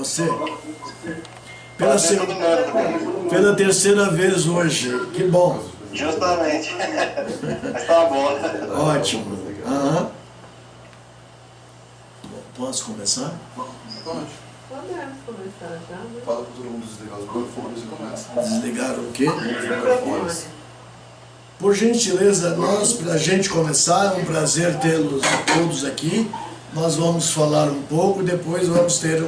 você. Pela terceira vez hoje. Que bom. Justamente. Mas tá bom. Ótimo. Uhum. Posso começar? Pode. Podemos começar já, né? Fala para todo mundo desligar os microfones e começa. Desligar o quê? Os microfones. Por gentileza, para a gente começar, é um prazer tê-los todos aqui. Nós vamos falar um pouco, depois vamos ter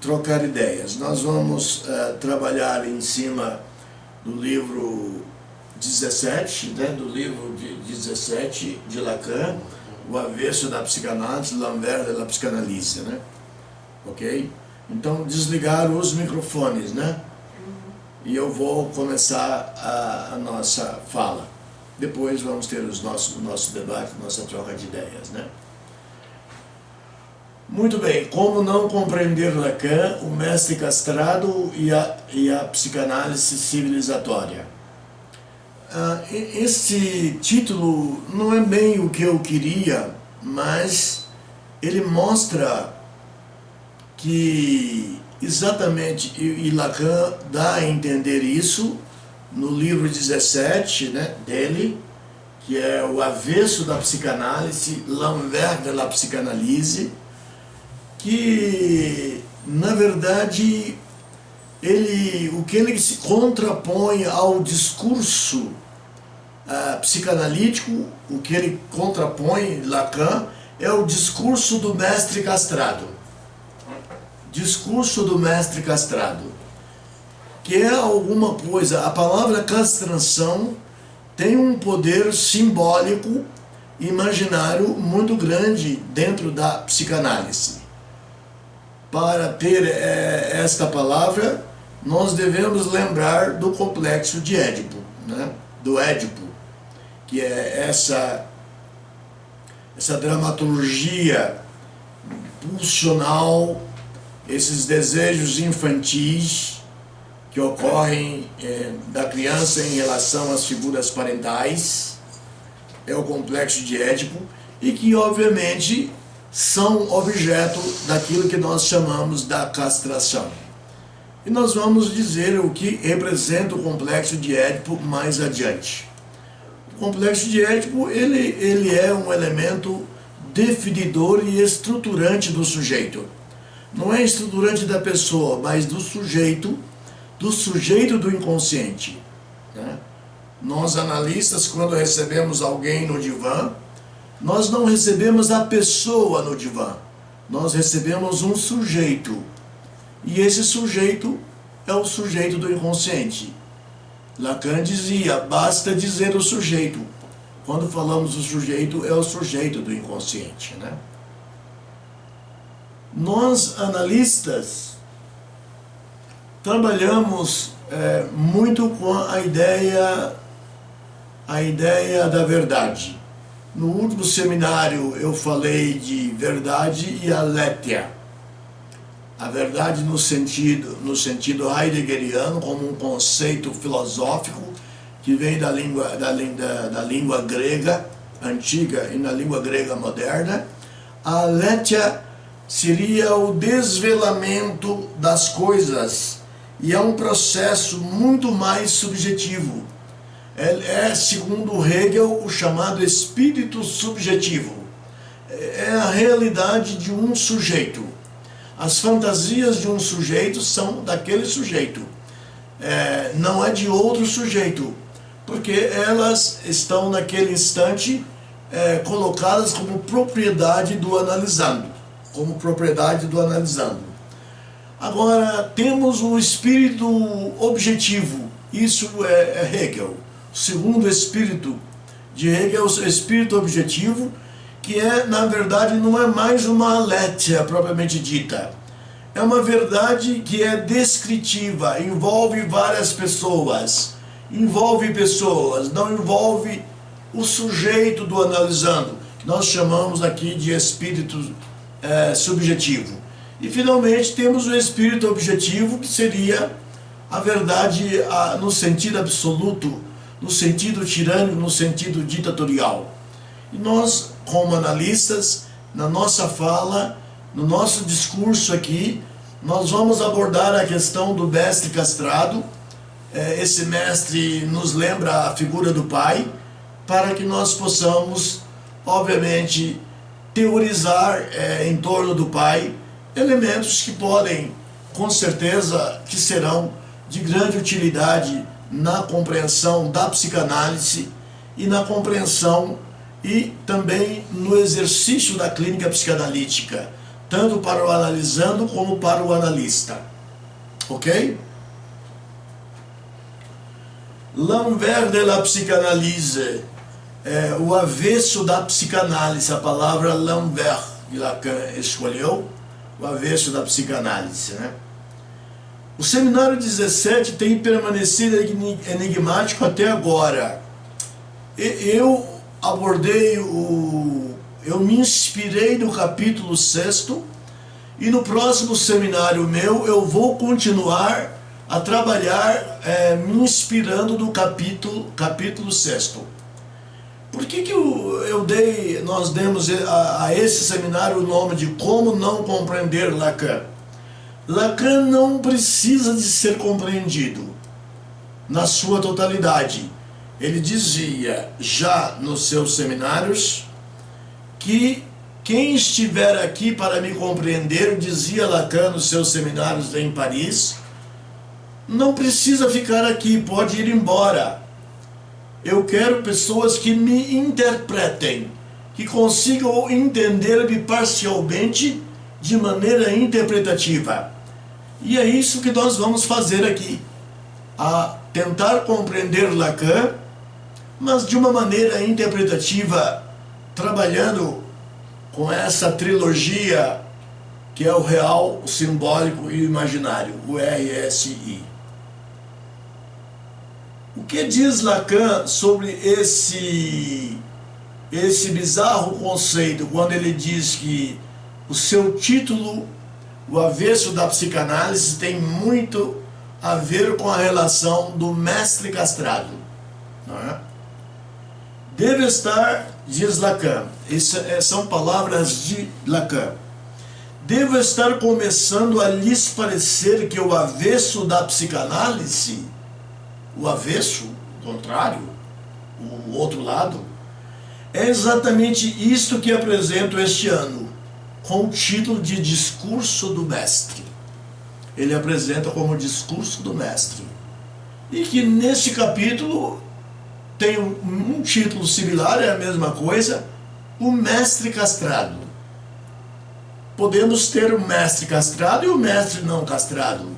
trocar ideias. Nós vamos trabalhar em cima do livro 17, né, do livro de 17 de Lacan, o avesso da psicanálise, l'envers de la psychanalyse, né? Ok? Então, desligar os microfones, né? E eu vou começar a nossa fala. Depois vamos ter o nosso debate, nossa troca de ideias, né? Muito bem, como não compreender Lacan, o mestre castrado e a psicanálise civilizatória? Esse título não é bem o que eu queria, mas ele mostra que exatamente, e Lacan dá a entender isso no livro 17, né, dele, que é o avesso da psicanálise, l'envers de la psychanalyse, que, na verdade, o que ele se contrapõe ao discurso psicanalítico, o que ele contrapõe, Lacan, é o discurso do mestre castrado. Discurso do mestre castrado. Que é alguma coisa, a palavra castração tem um poder simbólico, imaginário muito grande dentro da psicanálise. Para ter esta palavra, nós devemos lembrar do complexo de Édipo, né? Do Édipo, que é essa dramaturgia pulsional, esses desejos infantis que ocorrem da criança em relação às figuras parentais, é o complexo de Édipo, e que obviamente são objeto daquilo que nós chamamos da castração. E nós vamos dizer o que representa o complexo de Édipo mais adiante. O complexo de Édipo, ele é um elemento definidor e estruturante do sujeito. Não é estruturante da pessoa, mas do sujeito do inconsciente, né? Nós, analistas, quando recebemos alguém no divã, nós não recebemos a pessoa no divã, nós recebemos um sujeito. E esse sujeito é o sujeito do inconsciente. Lacan dizia, basta dizer o sujeito. Quando falamos do sujeito, é o sujeito do inconsciente, né? Nós, analistas, trabalhamos muito com a ideia da verdade. No último seminário eu falei de verdade e aletheia. A verdade no sentido heideggeriano, como um conceito filosófico que vem da língua grega antiga e na língua grega moderna. A aletheia seria o desvelamento das coisas, e é um processo muito mais subjetivo. É, segundo Hegel, o chamado espírito subjetivo. É a realidade de um sujeito. As fantasias de um sujeito são daquele sujeito. Não é de outro sujeito, porque elas estão naquele instante colocadas como propriedade do analisando. Agora, temos um espírito objetivo. Isso é Hegel. O segundo espírito de Hegel é o espírito objetivo, que na verdade, não é mais uma aletheia propriamente dita. É uma verdade que é descritiva, envolve várias pessoas. Não envolve o sujeito do analisando, que nós chamamos aqui de espírito subjetivo. E finalmente temos o espírito objetivo, que seria a verdade no sentido absoluto, no sentido tirânico, no sentido ditatorial. E nós, como analistas, na nossa fala, no nosso discurso aqui, nós vamos abordar a questão do mestre castrado. Esse mestre nos lembra a figura do pai, para que nós possamos, obviamente, teorizar em torno do pai elementos que podem, com certeza, que serão de grande utilidade na compreensão da psicanálise e na compreensão e também no exercício da clínica psicanalítica, tanto para o analisando como para o analista. Ok? L'envers de la psychanalyse, o avesso da psicanálise, a palavra l'envers que Lacan escolheu, o avesso da psicanálise, né? O seminário 17 tem permanecido enigmático até agora. Eu abordei eu me inspirei no capítulo 6º, e no próximo seminário meu eu vou continuar a trabalhar me inspirando no capítulo 6º. Por que nós demos a esse seminário o nome de Como Não Compreender Lacan? Lacan não precisa de ser compreendido na sua totalidade. Ele dizia já nos seus seminários que quem estiver aqui para me compreender, dizia Lacan nos seus seminários em Paris, não precisa ficar aqui, pode ir embora. Eu quero pessoas que me interpretem, que consigam entender-me parcialmente, de maneira interpretativa. E é isso que nós vamos fazer aqui, a tentar compreender Lacan, mas de uma maneira interpretativa, trabalhando com essa trilogia que é o real, o simbólico e o imaginário, o RSI. O que diz Lacan sobre esse bizarro conceito, quando ele diz que o seu título, o avesso da psicanálise, tem muito a ver com a relação do mestre castrado, não é? Deve estar, diz Lacan, são palavras de Lacan, devo estar começando a lhes parecer que o avesso da psicanálise, o avesso, o contrário, o outro lado, é exatamente isto que apresento este ano, com o título de Discurso do Mestre. Ele apresenta como Discurso do Mestre. E que neste capítulo tem um título similar, é a mesma coisa, o Mestre Castrado. Podemos ter o Mestre Castrado e o Mestre Não Castrado.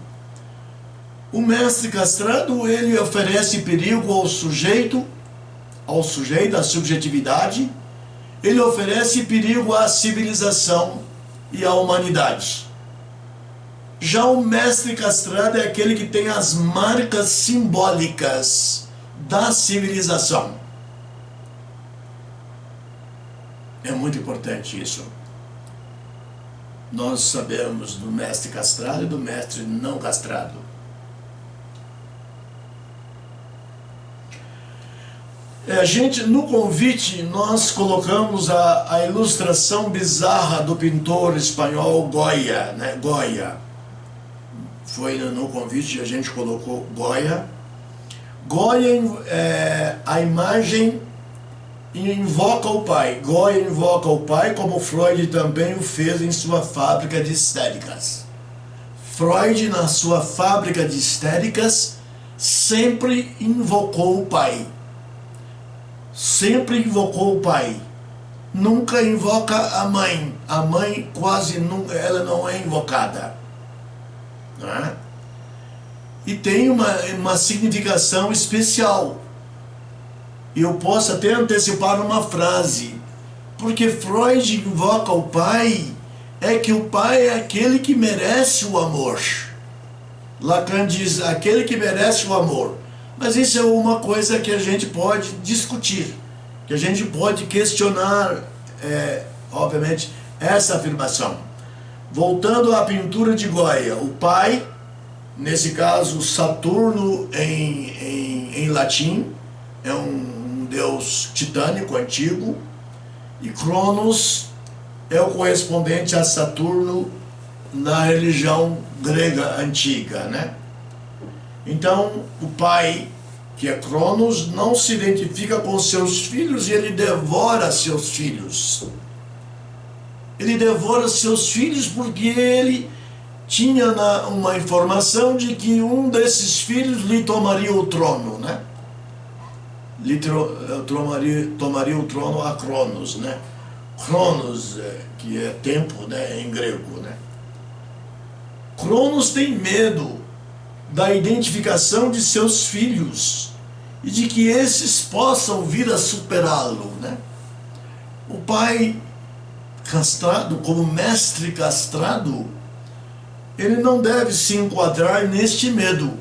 O Mestre Castrado, ele oferece perigo ao sujeito, à subjetividade, ele oferece perigo à civilização e à humanidade. Já o mestre castrado é aquele que tem as marcas simbólicas da civilização. É muito importante isso. Nós sabemos do mestre castrado e do mestre não castrado. No convite, nós colocamos a ilustração bizarra do pintor espanhol Goya, né? Goya. Foi no convite, a gente colocou Goya. Goya, a imagem invoca o pai. Goya invoca o pai, como Freud também o fez em sua fábrica de histéricas. Freud, na sua fábrica de histéricas, sempre invocou o pai. Sempre invocou o pai. Nunca invoca a mãe. A mãe quase nunca, ela não é invocada. Não é? E tem uma significação especial. E eu posso até antecipar uma frase. Porque Freud invoca o pai, é que o pai é aquele que merece o amor. Lacan diz, aquele que merece o amor. Mas isso é uma coisa que a gente pode discutir, que a gente pode questionar, obviamente, essa afirmação. Voltando à pintura de Goya, o pai, nesse caso Saturno em latim, é um deus titânico antigo, e Cronos é o correspondente a Saturno na religião grega antiga, né? Então, o pai, que é Cronos, não se identifica com seus filhos e ele devora seus filhos. Ele devora seus filhos porque ele tinha uma informação de que um desses filhos lhe tomaria o trono, né? Tomaria o trono a Cronos, né? Cronos, que é tempo, né, em grego, né? Cronos tem medo da identificação de seus filhos e de que esses possam vir a superá-lo, né? O pai castrado, como mestre castrado, ele não deve se enquadrar neste medo,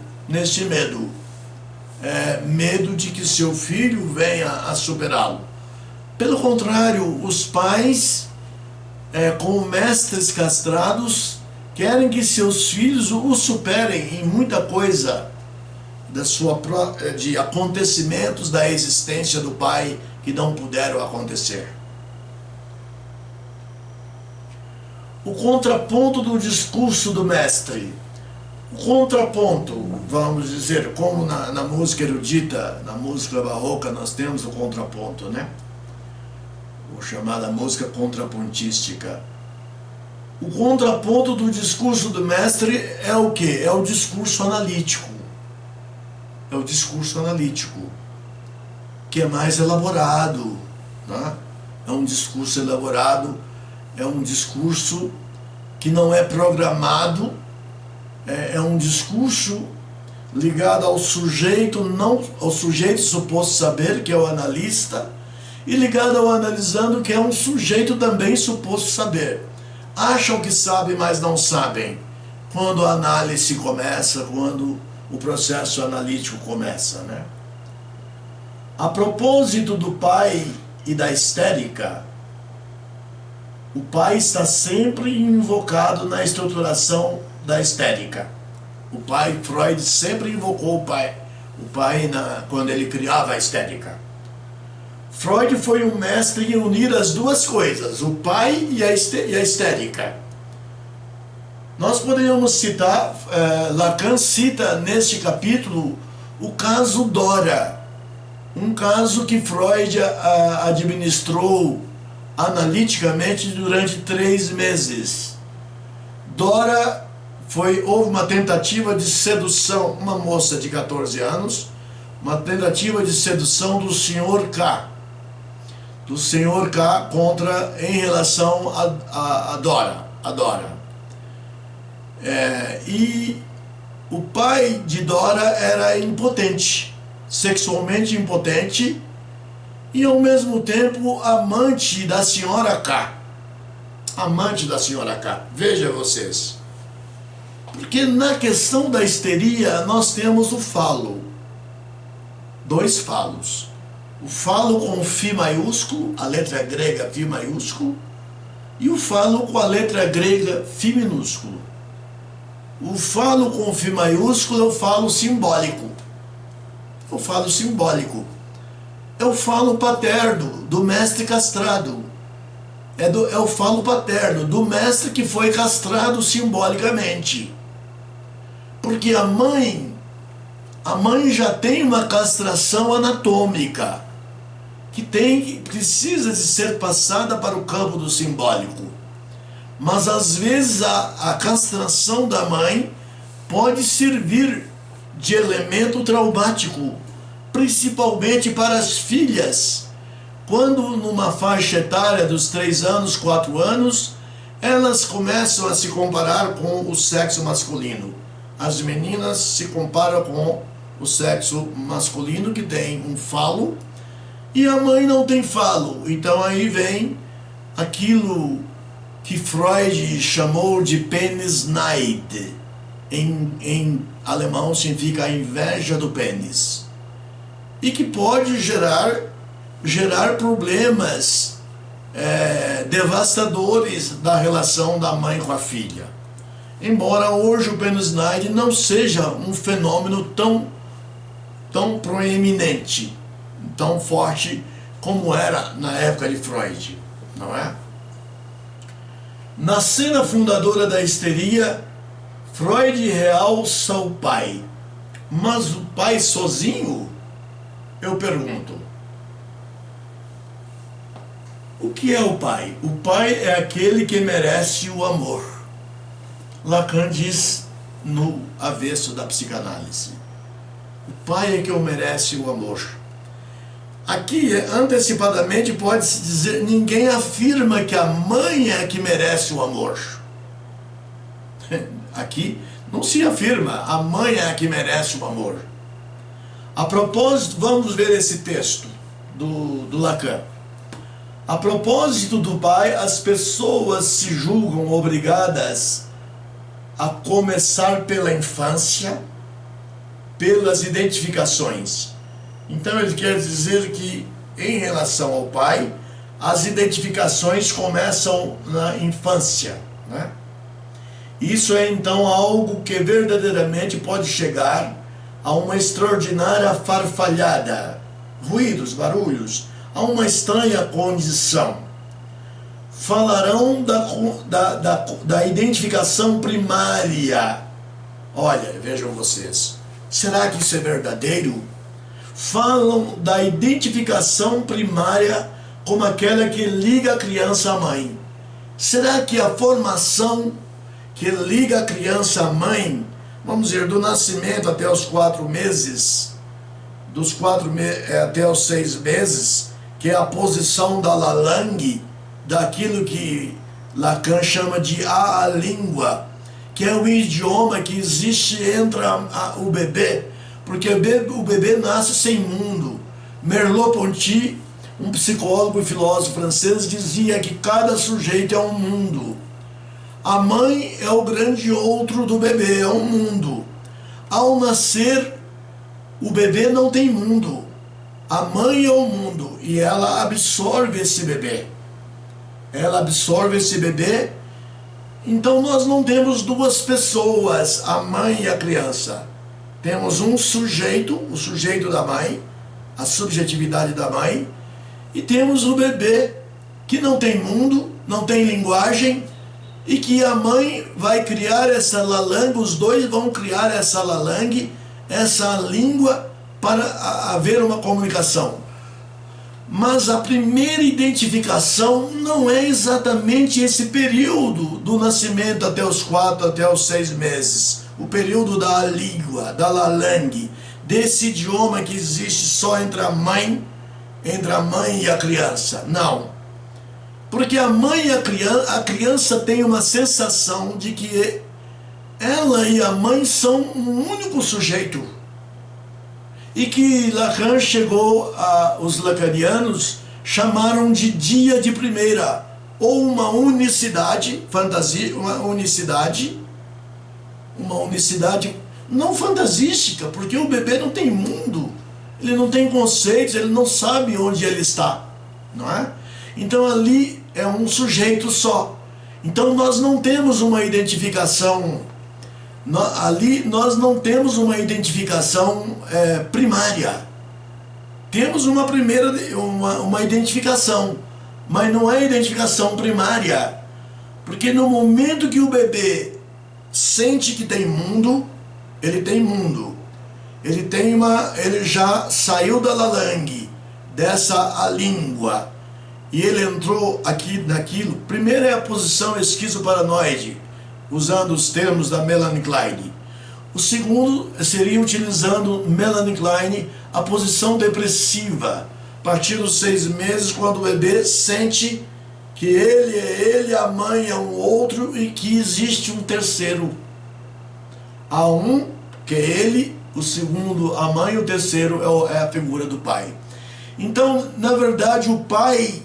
medo de que seu filho venha a superá-lo. Pelo contrário, os pais, como mestres castrados, querem que seus filhos o superem em muita coisa de acontecimentos da existência do pai que não puderam acontecer. O contraponto do discurso do mestre. O contraponto, vamos dizer, como na música erudita, na música barroca, nós temos o contraponto, né? Ou chamada música contrapontística. O contraponto do discurso do mestre é o quê? É o discurso analítico. É o discurso analítico, que é mais elaborado, né? É um discurso elaborado, é um discurso que não é programado, é um discurso ligado ao sujeito, não ao sujeito suposto saber, que é o analista, e ligado ao analisando, que é um sujeito também suposto saber. Acham que sabem, mas não sabem. Quando a análise começa, quando o processo analítico começa, né? A propósito do pai e da histérica, o pai está sempre invocado na estruturação da histérica. O pai, Freud sempre invocou o pai quando ele criava a histérica. Freud foi um mestre em unir as duas coisas, o pai e a histérica. Nós poderíamos citar, Lacan cita neste capítulo o caso Dora, um caso que Freud administrou analiticamente durante 3 meses. Dora houve uma tentativa de sedução, uma moça de 14 anos, uma tentativa de sedução do Sr. K. Do Sr. K em relação a Dora. E o pai de Dora era impotente, sexualmente impotente, e ao mesmo tempo amante da senhora K. Amante da senhora K. Veja vocês. Porque na questão da histeria nós temos o falo. 2 falos. O falo com Φ maiúsculo, a letra grega Φ maiúsculo, e o falo com a letra grega Φ minúsculo. O falo com Φ maiúsculo é o falo simbólico. O falo simbólico. É o falo paterno do mestre castrado. É o falo paterno do mestre que foi castrado simbolicamente. Porque a mãe já tem uma castração anatômica que precisa de ser passada para o campo do simbólico. Mas às vezes a castração da mãe pode servir de elemento traumático, principalmente para as filhas, quando numa faixa etária dos 3 anos, 4 anos, elas começam a se comparar com o sexo masculino. As meninas se comparam com o sexo masculino, que tem um falo, e a mãe não tem falo. Então aí vem aquilo que Freud chamou de Penisneid. Em alemão significa a inveja do pênis. E que pode gerar problemas devastadores da relação da mãe com a filha. Embora hoje o Penisneid não seja um fenômeno tão proeminente, tão forte como era na época de Freud, não é? Na cena fundadora da histeria, Freud realça o pai. Mas o pai sozinho? Eu pergunto. O que é o pai? O pai é aquele que merece o amor. Lacan diz no avesso da psicanálise. O pai é que merece o amor. Aqui, antecipadamente, pode-se dizer, ninguém afirma que a mãe é que merece o amor. Aqui não se afirma, a mãe é a que merece o amor. A propósito, vamos ver esse texto do Lacan. A propósito do pai, as pessoas se julgam obrigadas a começar pela infância, pelas identificações. Então ele quer dizer que, em relação ao pai, as identificações começam na infância, né? Isso é então algo que verdadeiramente pode chegar a uma extraordinária farfalhada, ruídos, barulhos, a uma estranha condição. Falarão da identificação primária. Olha, vejam vocês, será que isso é verdadeiro? Falam da identificação primária como aquela que liga a criança à mãe. Será que a formação que liga a criança à mãe, vamos dizer, do nascimento até os 4 meses, até os 6 meses, que é a posição da lalangue, daquilo que Lacan chama de a língua, que é o idioma que existe entre o bebê, porque o bebê nasce sem mundo. Merleau-Ponty, um psicólogo e filósofo francês, dizia que cada sujeito é um mundo. A mãe é o grande outro do bebê, é um mundo. Ao nascer, o bebê não tem mundo. A mãe é o mundo e ela absorve esse bebê. Ela absorve esse bebê. Então nós não temos duas pessoas, a mãe e a criança. Temos um sujeito, o sujeito da mãe, a subjetividade da mãe, e temos o bebê que não tem mundo, não tem linguagem, e que a mãe vai criar essa lalangue, os dois vão criar essa lalangue, essa língua, para haver uma comunicação. Mas a primeira identificação não é exatamente esse período do nascimento até os 4, até os 6 meses. O período da língua, da lalangue, desse idioma que existe só entre a mãe e a criança. Não. Porque a mãe e a criança tem uma sensação de que ela e a mãe são um único sujeito. E que Lacan os lacanianos chamaram de dia de primeira, ou uma unicidade, fantasia, uma unicidade não fantasística, porque o bebê não tem mundo, ele não tem conceitos, ele não sabe onde ele está, não é? Então ali é um sujeito só. Então nós não temos uma identificação, ali nós não temos uma identificação primária. Temos uma identificação, mas não é identificação primária, porque no momento que o bebê sente que tem mundo, ele tem mundo. Ele já saiu da lalangue, dessa a língua, e ele entrou aqui naquilo. Primeiro é a posição esquizoparanoide, usando os termos da Melanie Klein. O segundo seria utilizando Melanie Klein a posição depressiva, a partir dos 6 meses, quando o bebê sente que ele é ele, a mãe é um outro e que existe um terceiro. Há um que é ele, o segundo a mãe, o terceiro é a figura do pai. Então, na verdade, o pai,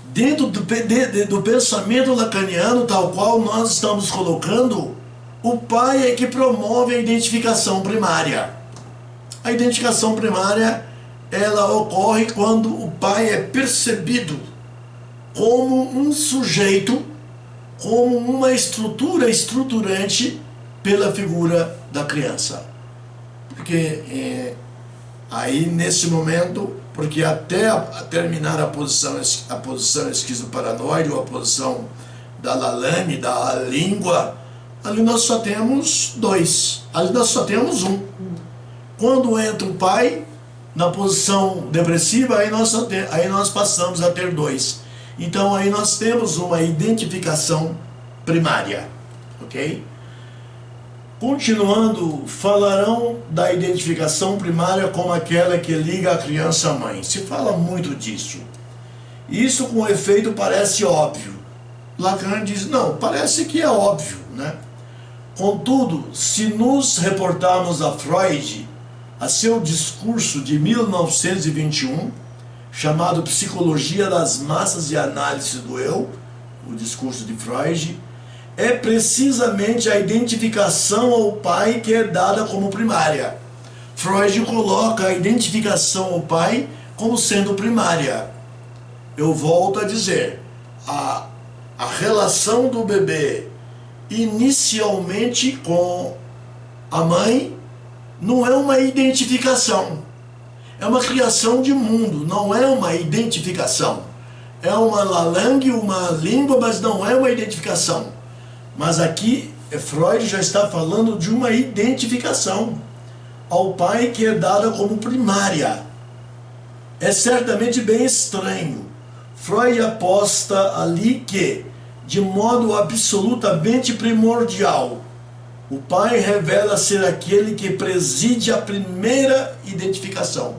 dentro do pensamento lacaniano, tal qual nós estamos colocando, o pai é que promove a identificação primária. A identificação primária, ela ocorre quando o pai é percebido como um sujeito, como uma estrutura estruturante pela figura da criança. Porque aí nesse momento, porque até terminar a posição esquizoparanoide ou a posição da Lalande, da língua, ali nós só temos dois, ali nós só temos um. Quando entra o pai na posição depressiva, aí nós passamos a ter dois. Então aí nós temos uma identificação primária, ok? Continuando, falarão da identificação primária como aquela que liga a criança à mãe. Se fala muito disso. Isso com efeito parece óbvio. Lacan diz, não, parece que é óbvio, né? Contudo, se nos reportarmos a Freud, a seu discurso de 1921, chamado Psicologia das Massas e Análise do Eu, o discurso de Freud, é precisamente a identificação ao pai que é dada como primária. Freud coloca a identificação ao pai como sendo primária. Eu volto a dizer, a relação do bebê inicialmente com a mãe não é uma identificação. É uma criação de mundo, não é uma identificação. É uma lalangue, uma língua, mas não é uma identificação. Mas aqui, Freud já está falando de uma identificação ao pai que é dada como primária. É certamente bem estranho. Freud aposta ali que, de modo absolutamente primordial, o pai revela ser aquele que preside a primeira identificação.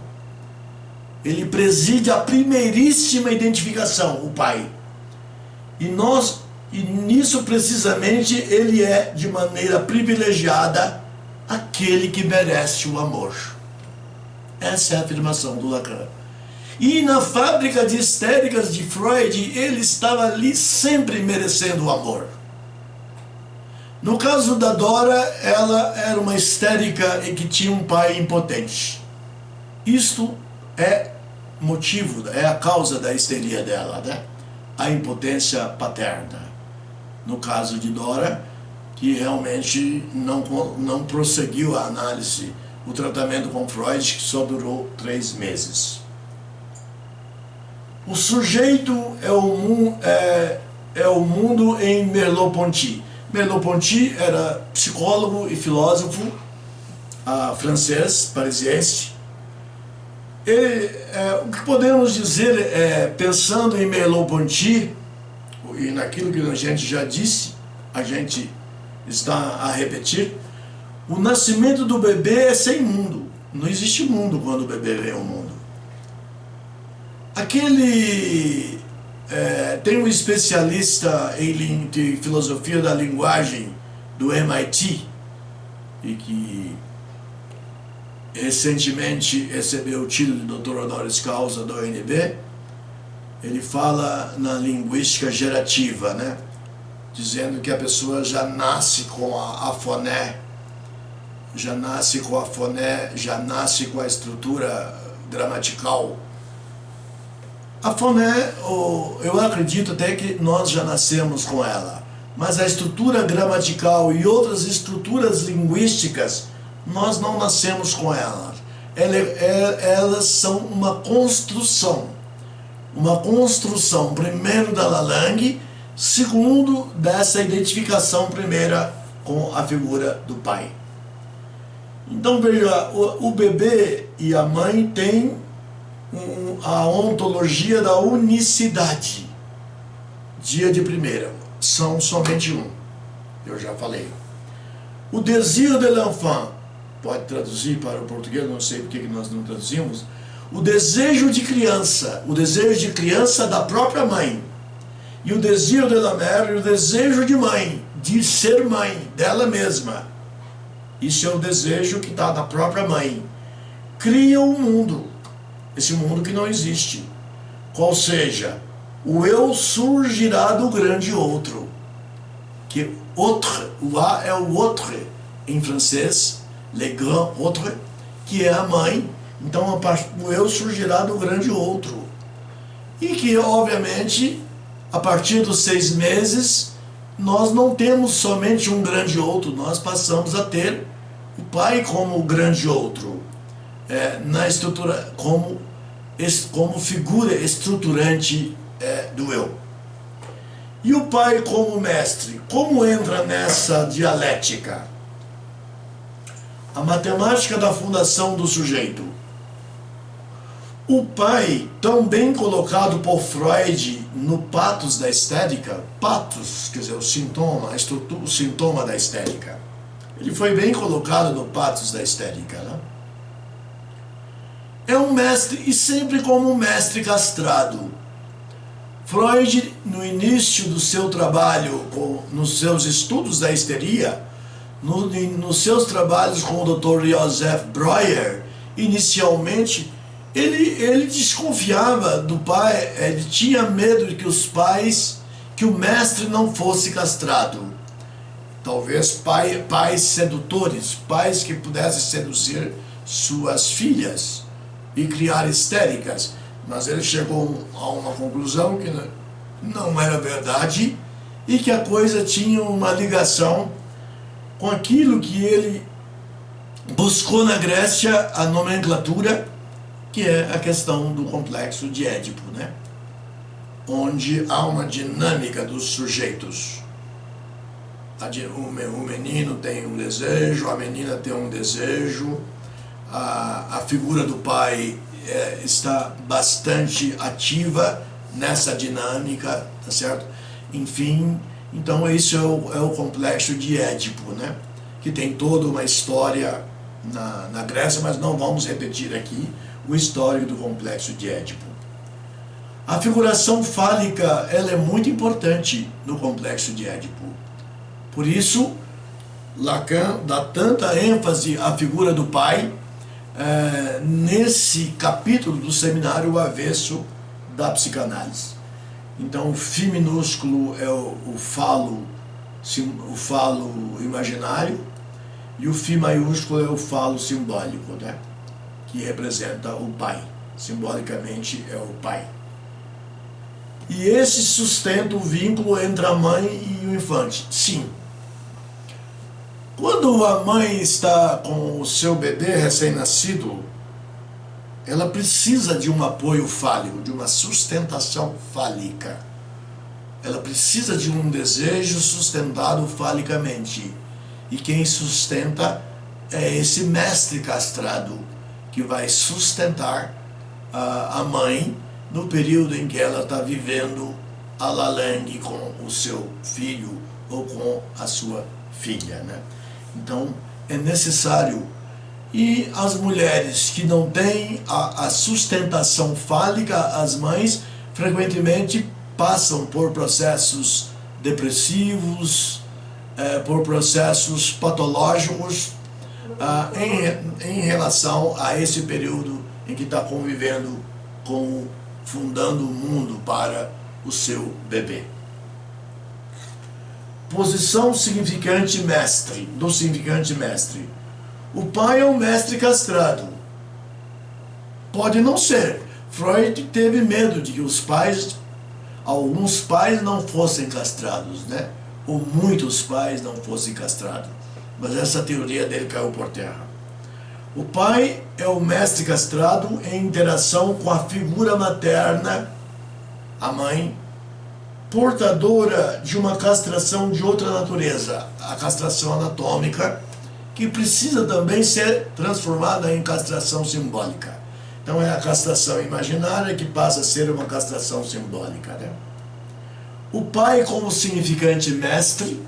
Ele preside a primeiríssima identificação, o pai. E nisso precisamente ele é, de maneira privilegiada, aquele que merece o amor. Essa é a afirmação do Lacan. E na fábrica de histéricas de Freud, ele estava ali sempre merecendo o amor. No caso da Dora, ela era uma histérica e que tinha um pai impotente. Isto é motivo, é a causa da histeria dela, né? A impotência paterna. No caso de Dora, que realmente não prosseguiu a análise, o tratamento com Freud, que só durou 3 meses. O sujeito é o mundo em Merleau-Ponty. Merleau-Ponty era psicólogo e filósofo francês, parisiense. O que podemos dizer, pensando em Merleau-Ponty, e naquilo que a gente já disse, a gente está a repetir, o nascimento do bebê é sem mundo. Não existe mundo quando o bebê vem ao mundo. Tem um especialista em filosofia da linguagem do MIT, e que recentemente recebeu o título de doutor honoris causa da UNB. Ele fala na linguística gerativa, né? Dizendo que a pessoa já nasce com a foné, já nasce com a estrutura gramatical. A foné, eu acredito até que nós já nascemos com ela, mas a estrutura gramatical e outras estruturas linguísticas, nós não nascemos com elas. Elas são uma construção, primeiro da Lalangue, segundo dessa identificação primeira com a figura do pai. Então veja, o bebê e a mãe têm a ontologia da unicidade. Dia de primeira, são somente um. Eu já falei. O désir de l'enfant, pode traduzir para o português, não sei por que nós não traduzimos. O desejo de criança da própria mãe. E o désir de la mère, o desejo de mãe, de ser mãe, dela mesma. Isso é o desejo que está da própria mãe. Cria um mundo. Esse mundo que não existe. Qual seja, o eu surgirá do grande outro. Que autre, o A é o autre em francês, le grand autre, que é a mãe. Então o eu surgirá do grande outro. E que, obviamente, a partir dos 6 meses, nós não temos somente um grande outro, nós passamos a ter o pai como o grande outro. Na estrutura, como figura estruturante do eu. E o pai como mestre, como entra nessa dialética? A matemática da fundação do sujeito. O pai, tão bem colocado por Freud no patos da estética, patos, quer dizer, o sintoma, a estrutura, o sintoma da estética. Ele foi bem colocado no patos da estética, né? É um mestre, e sempre como um mestre castrado. Freud, no início do seu trabalho, nos seus estudos da histeria, nos seus trabalhos com o Dr. Joseph Breuer, inicialmente, ele desconfiava do pai, ele tinha medo de que o mestre não fosse castrado. Talvez pais sedutores, pais que pudessem seduzir suas filhas e criar histéricas. Mas ele chegou a uma conclusão que não era verdade e que a coisa tinha uma ligação com aquilo que ele buscou na Grécia, a nomenclatura, que é a questão do complexo de Édipo, né? Onde há uma dinâmica dos sujeitos. O menino tem um desejo, a menina tem um desejo, a figura do pai está bastante ativa nessa dinâmica, tá certo? Enfim, então isso é o complexo de Édipo, né? Que tem toda uma história na Grécia, mas não vamos repetir aqui o histórico do complexo de Édipo. A figuração fálica, ela é muito importante no complexo de Édipo. Por isso, Lacan dá tanta ênfase à figura do pai nesse capítulo do seminário O Avesso da Psicanálise. Então, o Φ minúsculo é o falo imaginário, e o Φ maiúsculo é o falo simbólico, né? Que representa o pai. Simbolicamente é o pai. E esse sustenta o vínculo entre a mãe e o infante. Sim. Quando a mãe está com o seu bebê recém-nascido, ela precisa de um apoio fálico, de uma sustentação fálica. Ela precisa de um desejo sustentado falicamente. E quem sustenta é esse mestre castrado, que vai sustentar a mãe no período em que ela está vivendo a lalangue com o seu filho ou com a sua filha, né? Então, é necessário. E as mulheres que não têm a sustentação fálica, as mães, frequentemente passam por processos depressivos, por processos patológicos em relação a esse período em que está convivendo fundando o mundo para o seu bebê. Posição significante mestre, do significante mestre. O pai é um mestre castrado. Pode não ser. Freud teve medo de que alguns pais não fossem castrados, né? Ou muitos pais não fossem castrados. Mas essa teoria dele caiu por terra. O pai é o mestre castrado em interação com a figura materna, a mãe, portadora de uma castração de outra natureza, a castração anatômica, que precisa também ser transformada em castração simbólica. Então é a castração imaginária que passa a ser uma castração simbólica, né? O pai como significante mestre,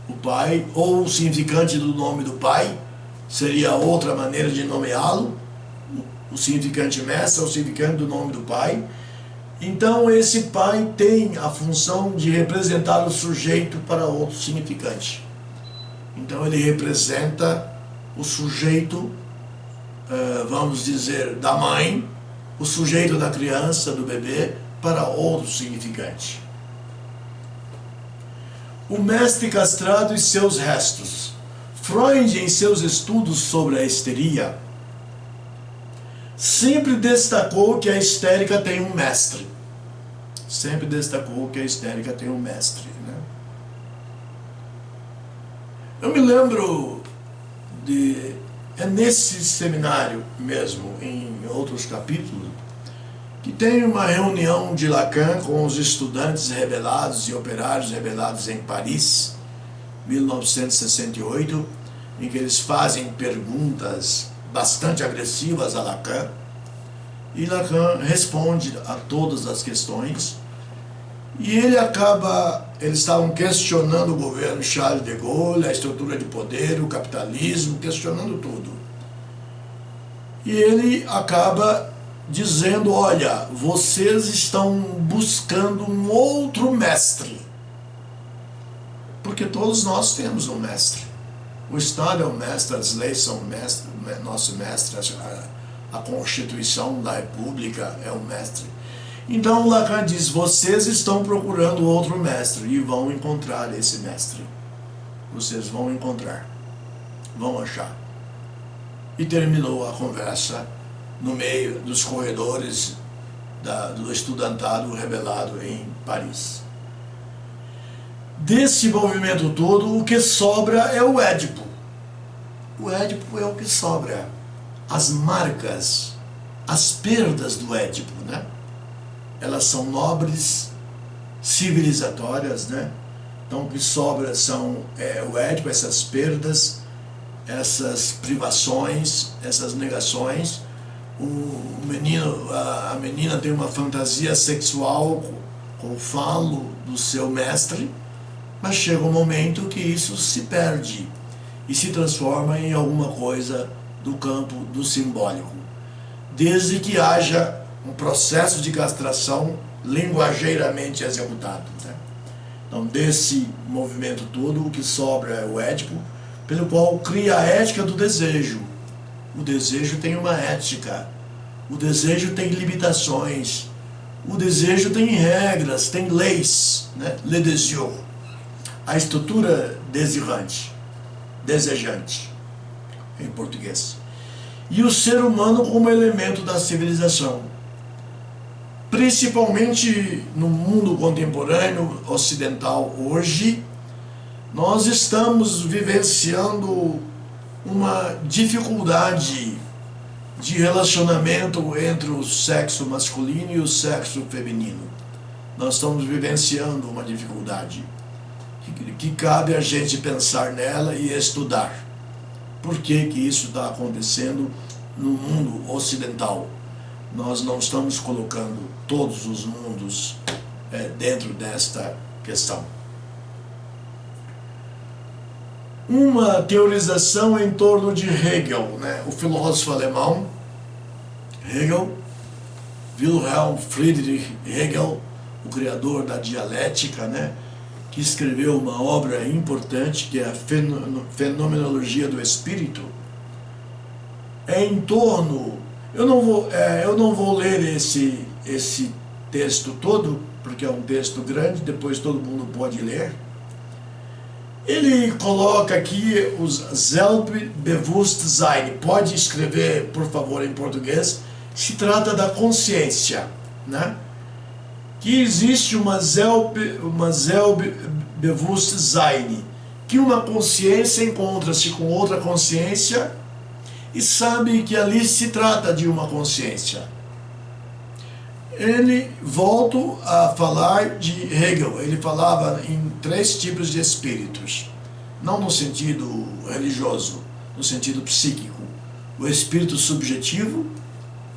o pai, ou o significante do nome do pai, seria outra maneira de nomeá-lo, o significante mestre é o significante do nome do pai. Então esse pai tem a função de representar o sujeito para outro significante. Então ele representa o sujeito, vamos dizer, da mãe, o sujeito da criança, do bebê, para outro significante. O mestre castrado e seus restos. Freud, em seus estudos sobre a histeria, sempre destacou que a histérica tem um mestre. Sempre destacou que a histérica tem um mestre, né? Eu me lembro nesse seminário mesmo, em outros capítulos, que tem uma reunião de Lacan com os estudantes rebelados e operários rebelados em Paris, 1968, em que eles fazem perguntas bastante agressivas a Lacan, e Lacan responde a todas as questões, e eles estavam questionando o governo Charles de Gaulle, a estrutura de poder, o capitalismo, questionando tudo. E ele acaba dizendo, olha, vocês estão buscando um outro mestre, porque todos nós temos um mestre. O Estado é o mestre, as leis são o mestre, nosso mestre, a Constituição da República é o mestre. Então Lacan diz, vocês estão procurando outro mestre e vão encontrar esse mestre. Vocês vão encontrar, vão achar. E terminou a conversa no meio dos corredores do estudantado rebelado em Paris. Desse movimento todo, o que sobra é o Édipo. O Édipo é o que sobra. As marcas, as perdas do Édipo, né? Elas são nobres, civilizatórias, né? Então o que sobra são o Édipo, essas perdas, essas privações, essas negações. A menina tem uma fantasia sexual com o falo do seu mestre, mas chega um momento que isso se perde e se transforma em alguma coisa do campo do simbólico, desde que haja um processo de castração linguageiramente executado, né? Então, desse movimento todo, o que sobra é o Édipo, pelo qual cria a ética do desejo. O desejo tem uma ética, o desejo tem limitações, o desejo tem regras, tem leis, né? Le désir, a estrutura desejante, em português. E o ser humano como elemento da civilização. Principalmente no mundo contemporâneo ocidental hoje, nós estamos vivenciando uma dificuldade de relacionamento entre o sexo masculino e o sexo feminino. Nós estamos vivenciando uma dificuldade que cabe a gente pensar nela e estudar. Por que isso está acontecendo no mundo ocidental? Nós não estamos colocando todos os mundos dentro desta questão. Uma teorização em torno de Hegel, né? O filósofo alemão Hegel, Wilhelm Friedrich Hegel, o criador da dialética, né? Que escreveu uma obra importante que é a Fenomenologia do Espírito. Em torno, eu não vou ler esse texto todo, porque é um texto grande, depois todo mundo pode ler. Ele coloca aqui os Selbstbewusstsein, pode escrever, por favor, em português, se trata da consciência, né? Que existe uma Selbstbewusstsein, que uma consciência encontra-se com outra consciência e sabe que ali se trata de uma consciência. Ele volta a falar de Hegel, ele falava em 3 tipos de espíritos, não no sentido religioso, no sentido psíquico. O espírito subjetivo,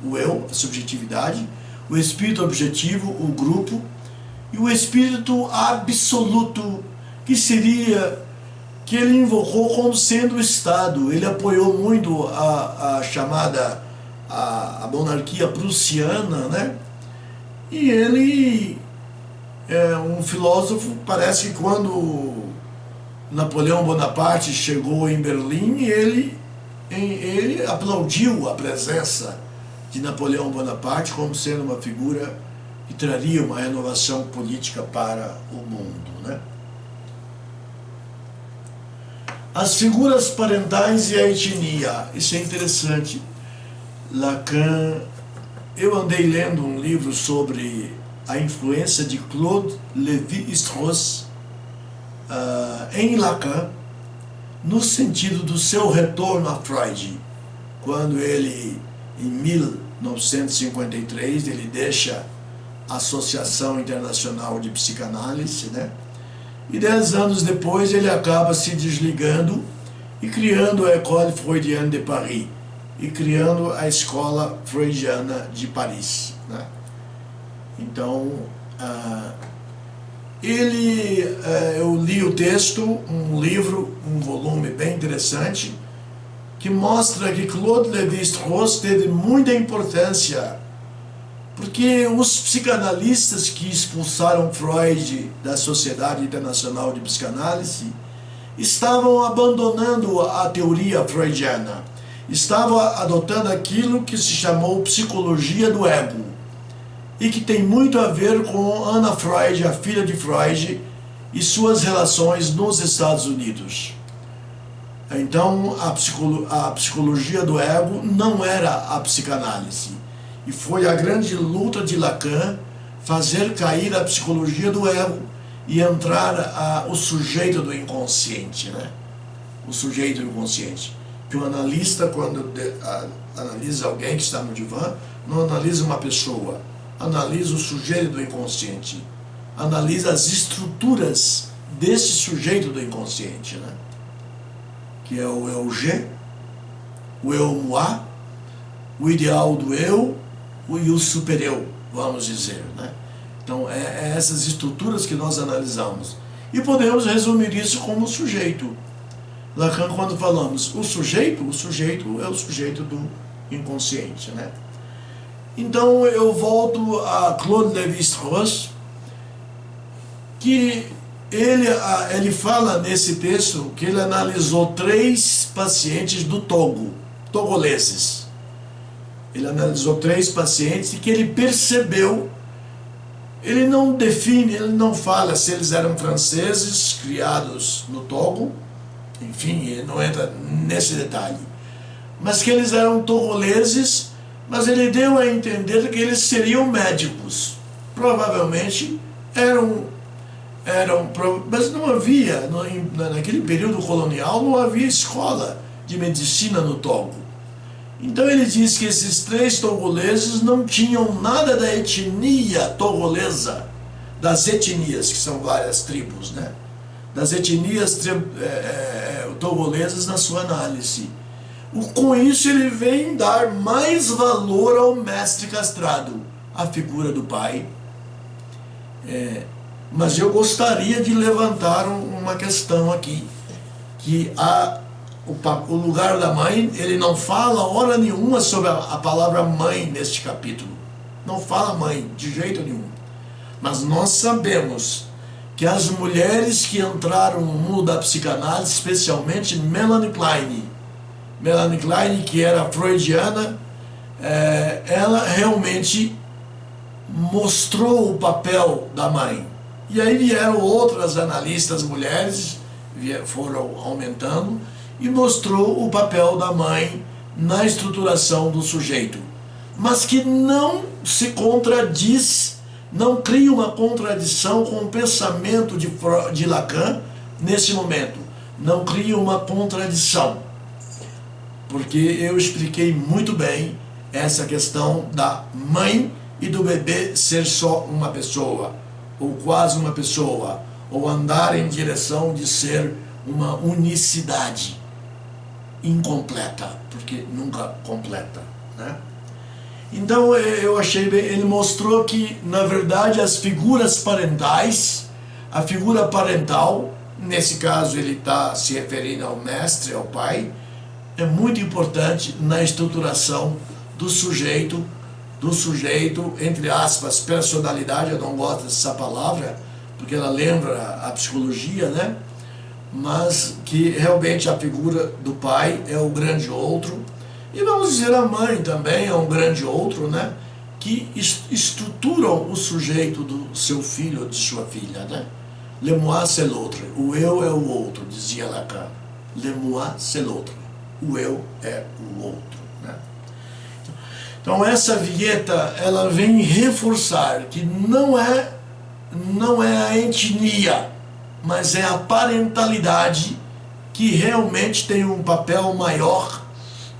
o eu, a subjetividade, o espírito objetivo, o grupo, e o espírito absoluto, que seria, que ele invocou como sendo o Estado. Ele apoiou muito a chamada a monarquia prussiana, né? E ele é um filósofo, parece que quando Napoleão Bonaparte chegou em Berlim, ele aplaudiu a presença de Napoleão Bonaparte como sendo uma figura que traria uma renovação política para o mundo, né? As figuras parentais e a etnia, isso é interessante. Lacan, eu andei lendo um livro sobre a influência de Claude Lévi-Strauss em Lacan, no sentido do seu retorno a Freud, quando ele, em 1953, ele deixa a Associação Internacional de Psicanálise, né? E 10 anos depois ele acaba se desligando e criando a École Freudienne de Paris, e criando a Escola Freudiana de Paris, né? Então, eu li o texto, um livro, um volume bem interessante, que mostra que Claude Lévi-Strauss teve muita importância, porque os psicanalistas que expulsaram Freud da Sociedade Internacional de Psicanálise estavam abandonando a teoria freudiana, estavam adotando aquilo que se chamou psicologia do ego, e que tem muito a ver com Anna Freud, a filha de Freud, e suas relações nos Estados Unidos. Então, a psicologia do ego não era a psicanálise. E foi a grande luta de Lacan fazer cair a psicologia do ego e entrar o sujeito do inconsciente, né? O sujeito do inconsciente. Que o analista, quando analisa alguém que está no divã, não analisa uma pessoa, analisa o sujeito do inconsciente, analisa as estruturas desse sujeito do inconsciente, né? Que é o eu G, o eu moi, o ideal do eu e o super-eu, vamos dizer, né? Então, é essas estruturas que nós analisamos. E podemos resumir isso como sujeito. Lacan, quando falamos o sujeito é o sujeito do inconsciente, né? Então, eu volto a Claude Lévi-Strauss, que ele fala nesse texto que ele analisou 3 pacientes do Togo, togoleses. Ele analisou 3 pacientes e que ele percebeu, ele não define, ele não fala se eles eram franceses, criados no Togo, enfim, ele não entra nesse detalhe, mas que eles eram togoleses, mas ele deu a entender que eles seriam médicos. Provavelmente mas não havia, naquele período colonial, não havia escola de medicina no Togo. Então ele diz que esses 3 togoleses não tinham nada da etnia togolesa, das etnias, que são várias tribos, né? Das etnias togolesas na sua análise. Com isso ele vem dar mais valor ao mestre castrado, a figura do pai. Mas eu gostaria de levantar uma questão aqui, que o lugar da mãe, ele não fala hora nenhuma sobre a palavra mãe neste capítulo. Não fala mãe, de jeito nenhum. Mas nós sabemos que as mulheres que entraram no mundo da psicanálise, especialmente Melanie Klein, que era freudiana, ela realmente mostrou o papel da mãe. E aí vieram outras analistas mulheres, foram aumentando, e mostrou o papel da mãe na estruturação do sujeito. Mas que não se contradiz, não cria uma contradição com o pensamento de Lacan nesse momento. Não cria uma contradição. Porque eu expliquei muito bem essa questão da mãe e do bebê ser só uma pessoa, ou quase uma pessoa, ou andar em direção de ser uma unicidade incompleta, porque nunca completa, né? Então eu achei bem, ele mostrou que na verdade as figuras parentais, a figura parental, nesse caso ele está se referindo ao mestre, ao pai, é muito importante na estruturação do sujeito, entre aspas, personalidade. Eu não gosto dessa palavra, porque ela lembra a psicologia, né? Mas que realmente a figura do pai é o grande outro, e vamos dizer a mãe também é um grande outro, né? Que estruturam o sujeito do seu filho ou de sua filha, né? Le moi c'est l'autre, o eu é o outro, dizia Lacan. Le moi c'est l'autre, o eu é o outro, né? Então essa vinheta, ela vem reforçar que não é a etnia, mas é a parentalidade que realmente tem um papel maior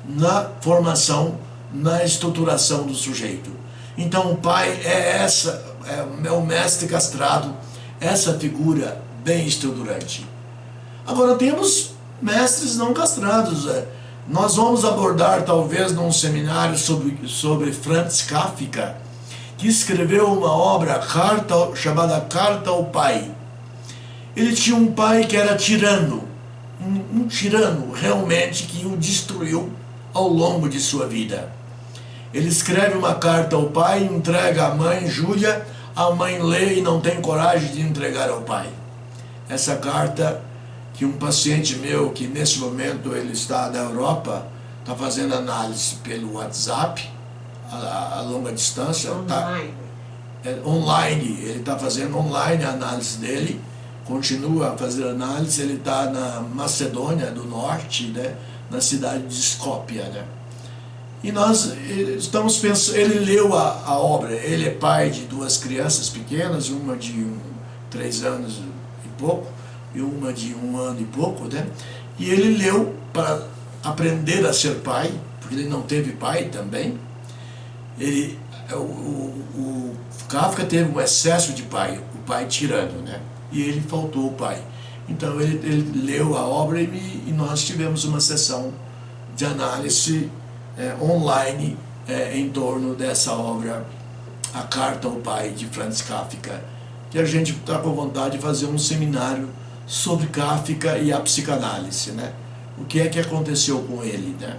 na formação na estruturação do sujeito. Então o pai é o mestre castrado, essa figura bem estruturante. Agora temos mestres não castrados. Nós vamos abordar talvez num seminário sobre Franz Kafka, que escreveu uma obra chamada Carta ao Pai. Ele tinha um pai que era tirano, um tirano realmente que o destruiu ao longo de sua vida. Ele escreve uma carta ao pai, entrega à mãe Júlia, a mãe lê e não tem coragem de entregar ao pai. Essa carta que um paciente meu, que nesse momento ele está na Europa, está fazendo análise pelo WhatsApp, a longa distância, online, ele está fazendo online a análise dele, continua a fazer análise, ele está na Macedônia do Norte, né, na cidade de Skopje, né? E nós estamos pensando, ele leu a obra, ele é pai de duas crianças pequenas, uma de 3 anos e pouco, e uma de 1 ano e pouco, né? E ele leu para aprender a ser pai, porque ele não teve pai também. O Kafka teve um excesso de pai, o pai tirano, né? E ele faltou o pai. Então ele leu a obra e nós tivemos uma sessão de análise online em torno dessa obra, A Carta ao Pai, de Franz Kafka, que a gente está com vontade de fazer um seminário sobre Kafka e a psicanálise, né? O que é que aconteceu com ele, né?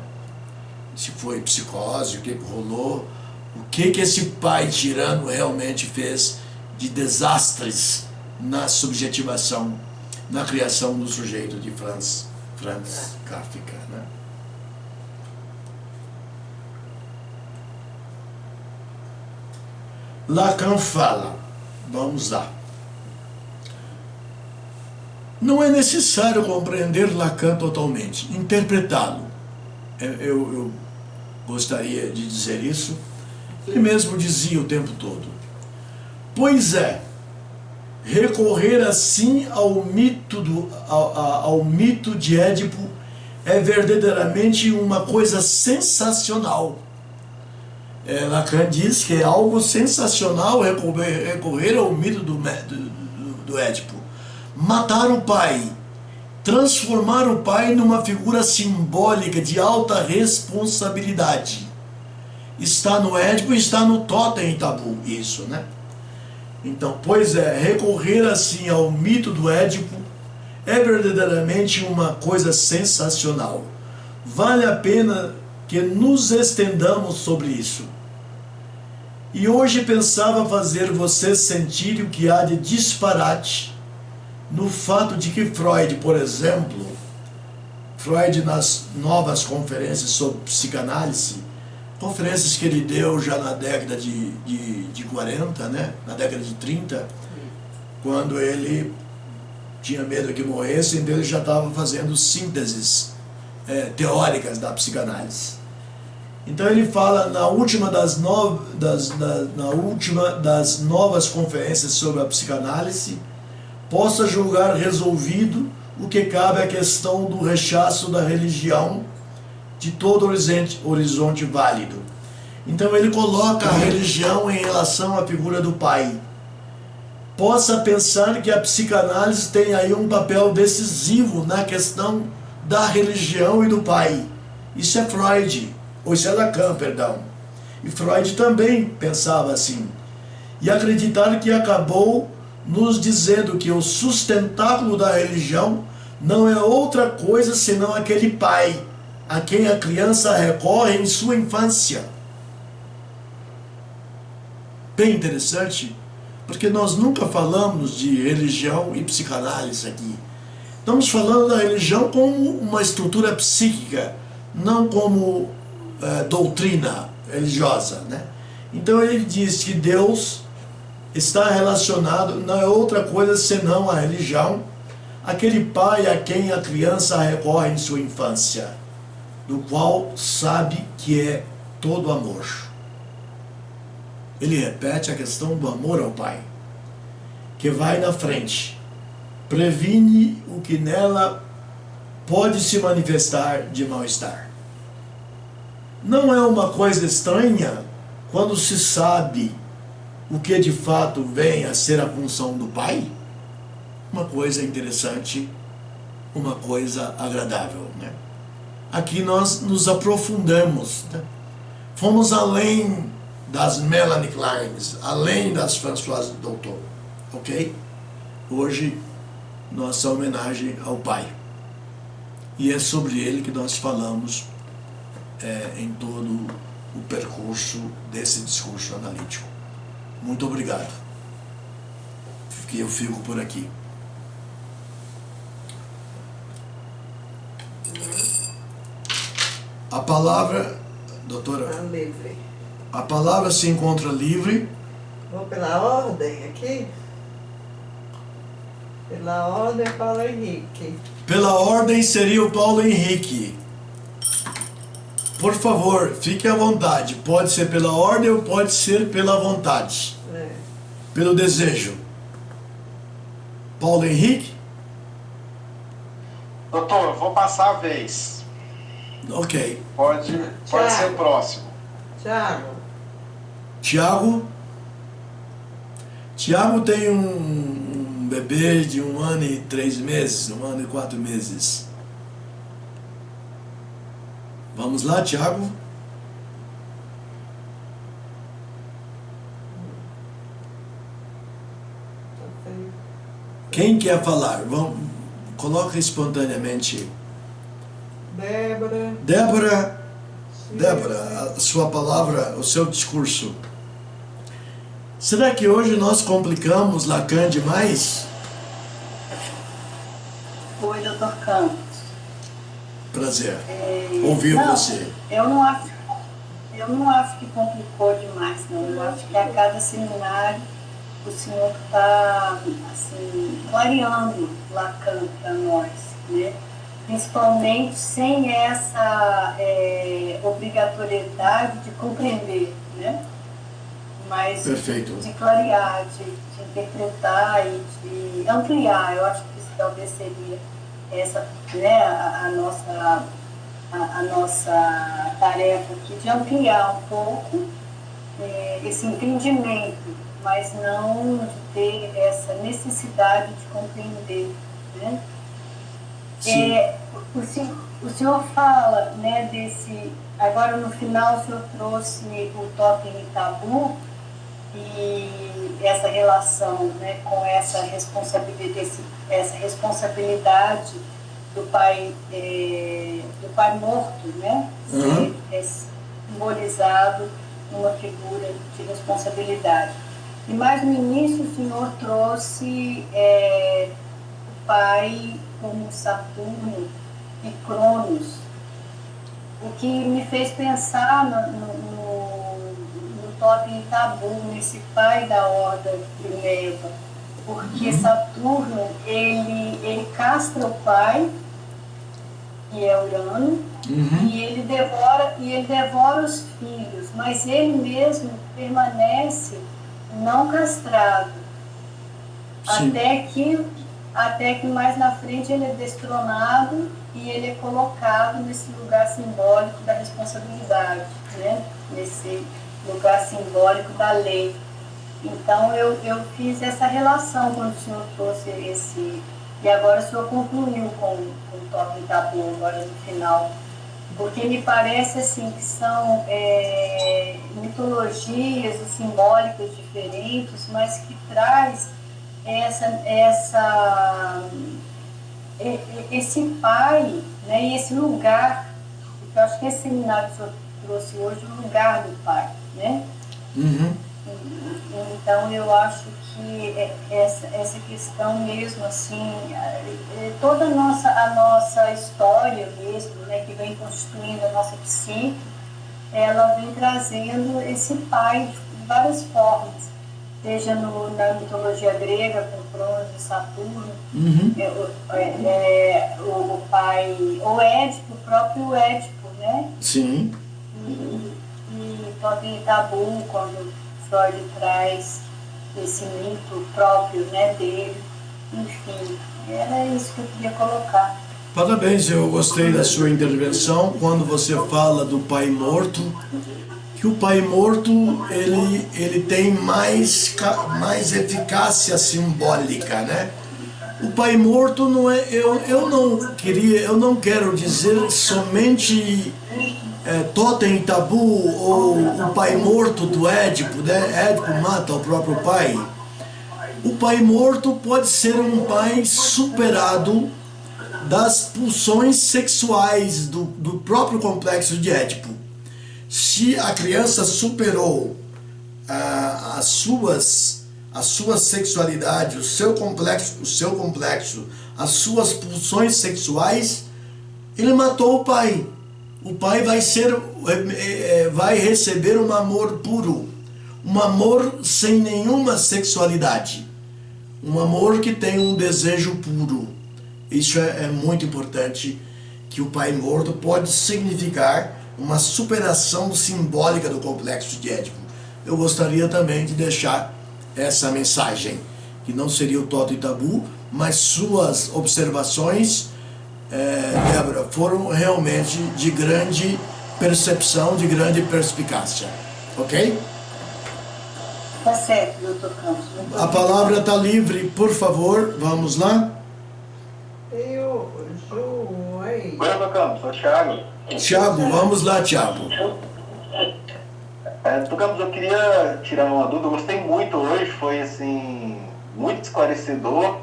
Se foi psicose, o que rolou, o que esse pai tirano realmente fez de desastres na subjetivação, na criação do sujeito de Franz Kafka, né? Lacan fala, vamos lá. Não é necessário compreender Lacan totalmente, interpretá-lo. Eu gostaria de dizer isso. Ele mesmo dizia o tempo todo. Pois é, recorrer assim ao mito de Édipo é verdadeiramente uma coisa sensacional. Lacan diz que é algo sensacional recorrer ao mito do Édipo. Matar o pai, transformar o pai numa figura simbólica de alta responsabilidade. Está no Édipo e está no Totem e Tabu, isso, né? Então, pois é, recorrer assim ao mito do Édipo é verdadeiramente uma coisa sensacional. Vale a pena que nos estendamos sobre isso. E hoje pensava fazer vocês sentirem o que há de disparate no fato de que Freud, por exemplo, Freud nas novas conferências sobre psicanálise, conferências que ele deu já na década de 40, né? Na década de 30, quando ele tinha medo que morresse, então ele já estava fazendo sínteses teóricas da psicanálise. Então ele fala na última das novas conferências sobre a psicanálise, possa julgar resolvido o que cabe à questão do rechaço da religião de todo horizonte válido. Então ele coloca a religião em relação à figura do pai. Possa pensar que a psicanálise tem aí um papel decisivo na questão da religião e do pai. Isso é Freud, ou isso é Lacan, perdão. E Freud também pensava assim. E acreditar que acabou nos dizendo que o sustentáculo da religião não é outra coisa senão aquele pai a quem a criança recorre em sua infância. Bem interessante, porque nós nunca falamos de religião e psicanálise aqui. Estamos falando da religião como uma estrutura psíquica, não como doutrina religiosa, né? Então ele diz que Deus está relacionado, não é outra coisa senão a religião, aquele pai a quem a criança recorre em sua infância, do qual sabe que é todo amor. Ele repete a questão do amor ao pai, que vai na frente, previne o que nela pode se manifestar de mal-estar. Não é uma coisa estranha quando se sabe o que de fato vem a ser a função do pai? Uma coisa interessante, uma coisa agradável, né? Aqui nós nos aprofundamos, né? Fomos além das Melanie Kleins, além das Françoise Doutor, ok? Hoje, nossa homenagem ao pai. E é sobre ele que nós falamos em todo o percurso desse discurso analítico. Muito obrigado. Eu fico por aqui. A palavra, doutora, Tá livre. a palavra se encontra livre. Vou pela ordem aqui. Pela ordem, Paulo Henrique. Pela ordem seria o Paulo Henrique. Por favor, fique à vontade. Pode ser pela ordem ou pode ser pela vontade. Pelo desejo. Paulo Henrique? Doutor, eu vou passar a vez. Ok. Pode ser o próximo. Tiago. Tiago? Tiago tem um bebê de 1 ano e 3 meses, 1 ano e 4 meses. Vamos lá, Tiago? Quem quer falar? Vamos, coloca espontaneamente. Débora. Débora, Débora, a sua palavra, o seu discurso. Será que hoje nós complicamos Lacan demais? Oi, doutor Campos. Prazer ouvir você. Eu não acho que complicou demais, não. Eu acho que a cada seminário o senhor está, assim, clareando Lacan para nós, né? Principalmente sem essa obrigatoriedade de compreender, né? Mas Perfeito. de clarear, de interpretar e de ampliar. Eu acho que isso talvez seria essa, né, a nossa tarefa aqui, de ampliar um pouco esse entendimento, mas não de ter essa necessidade de compreender, né? O senhor fala, né, agora no final o senhor trouxe o totem e tabu e essa relação, né, com essa responsabilidade do pai morto, né, ser simbolizado numa figura de responsabilidade. E mais no início o senhor trouxe o pai como Saturno e Cronos, o que me fez pensar no totem tabu, nesse pai da Horda Primeva, porque Saturno, ele castra o pai, que é Urano, e ele devora os filhos, mas ele mesmo permanece não castrado, até que mais na frente ele é destronado e ele é colocado nesse lugar simbólico da responsabilidade, né? Nesse lugar simbólico da lei. Então eu fiz essa relação quando o senhor trouxe esse... E agora o senhor concluiu com o totem tabu, agora no final. Porque me parece assim que são mitologias e simbólicas diferentes, mas que traz esse pai, né, e esse lugar, porque eu acho que esse seminário que o senhor trouxe hoje, o lugar do pai, né? Então eu acho que essa questão mesmo, assim, toda a nossa história mesmo, né, que vem constituindo a nossa psique, ela vem trazendo esse pai de várias formas, seja na mitologia grega, com Cronos e Saturno, o pai, o Édipo, o próprio Édipo, né? Sim. E totem e tabu, quando Freud traz esse mito próprio, né, dele. Enfim, era isso que eu queria colocar. Parabéns, eu gostei da sua intervenção quando você fala do pai morto, que o pai morto ele tem mais eficácia simbólica, né? O pai morto não é, eu não quero dizer somente totem e tabu ou o pai morto do Édipo, né? Édipo mata o próprio pai. O pai morto pode ser um pai superado das pulsões sexuais do próprio complexo de Édipo. Se a criança superou a sua sexualidade, o seu complexo, as suas pulsões sexuais, ele matou o pai. O pai vai receber um amor puro, um amor sem nenhuma sexualidade, um amor que tem um desejo puro. Isso é muito importante, que o pai morto pode significar uma superação simbólica do complexo de Édipo. Eu gostaria também de deixar essa mensagem, que não seria o totem e tabu, mas suas observações, Débora, foram realmente de grande percepção, de grande perspicácia. Ok? Tá certo, doutor Campos. A palavra está livre, por favor, vamos lá. E o Ju aí? Oi, doutor Campos, sou o Thiago. Tiago, vamos lá, Tiago. Doutor Campos, eu queria tirar uma dúvida. Eu gostei muito hoje, foi assim, muito esclarecedor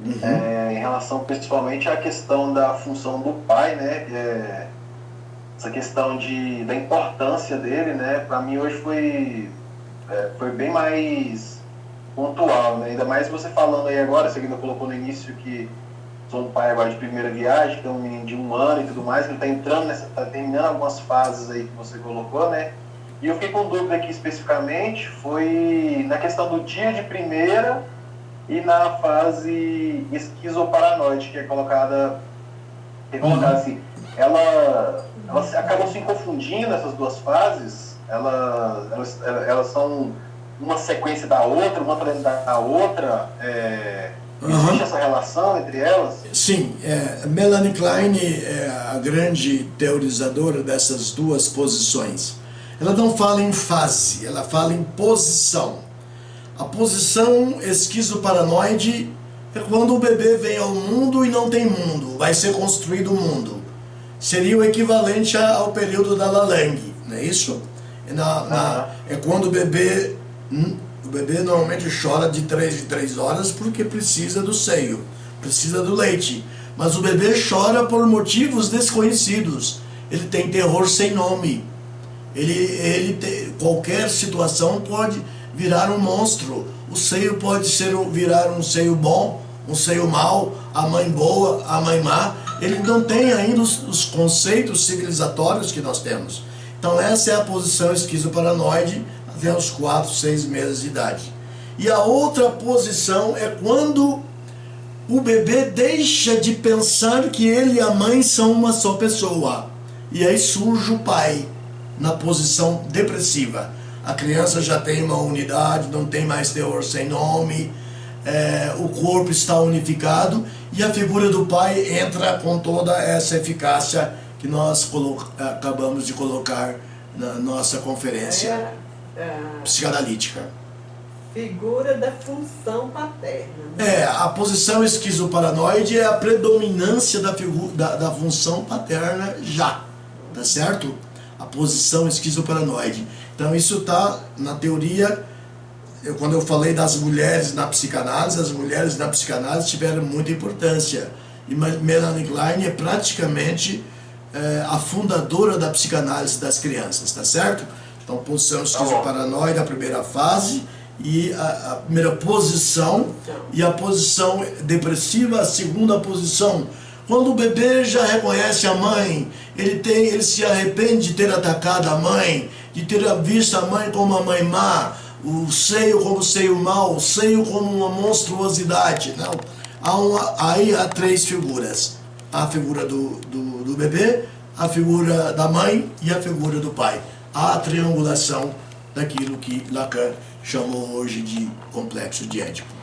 em relação principalmente à questão da função do pai, né? Essa questão da importância dele, né? Para mim hoje foi bem mais pontual, né? Ainda mais você falando aí agora, você ainda colocou no início que sou um pai agora de primeira viagem, que tem um menino de 1 ano e tudo mais, que ele está terminando algumas fases aí que você colocou, né? E eu fiquei com dúvida aqui especificamente, foi na questão do dia de primeira e na fase esquizoparanoide, que é colocada assim, elas acabam se confundindo, essas duas fases, elas são uma sequência da outra, uma dentro da outra, existe essa relação entre elas? Sim, Melanie Klein é a grande teorizadora dessas duas posições. Ela não fala em fase, ela fala em posição. A posição esquizoparanoide é quando o bebê vem ao mundo e não tem mundo, vai ser construído o mundo. Seria o equivalente ao período da Lalang, não é isso? É quando o bebê normalmente chora de 3 em 3 horas porque precisa do seio, precisa do leite. Mas o bebê chora por motivos desconhecidos. Ele tem terror sem nome. Qualquer situação pode virar um monstro. O seio pode virar um seio bom, um seio mau, a mãe boa, a mãe má. Ele não tem ainda os conceitos civilizatórios que nós temos. Então essa é a posição esquizoparanoide até os 4, 6 meses de idade. E a outra posição é quando o bebê deixa de pensar que ele e a mãe são uma só pessoa. E aí surge o pai na posição depressiva. A criança já tem uma unidade, não tem mais terror sem nome, o corpo está unificado e a figura do pai entra com toda essa eficácia que nós acabamos de colocar na nossa conferência psicanalítica. Figura da função paterna. Né? A posição esquizoparanoide é a predominância da função paterna já, tá certo? A posição esquizoparanoide. Então isso está na teoria, quando eu falei das mulheres na psicanálise, as mulheres na psicanálise tiveram muita importância. E Melanie Klein é praticamente a fundadora da psicanálise das crianças, tá certo? Então posição esquizoparanoide, a primeira fase, e a primeira posição, e a posição depressiva, a segunda posição. Quando o bebê já reconhece a mãe, ele se arrepende de ter atacado a mãe, de ter visto a mãe como uma mãe má, o seio como seio mau, o seio como uma monstruosidade. Não. Aí há 3 figuras. A figura do bebê, a figura da mãe e a figura do pai. Há a triangulação daquilo que Lacan chamou hoje de complexo de Édipo.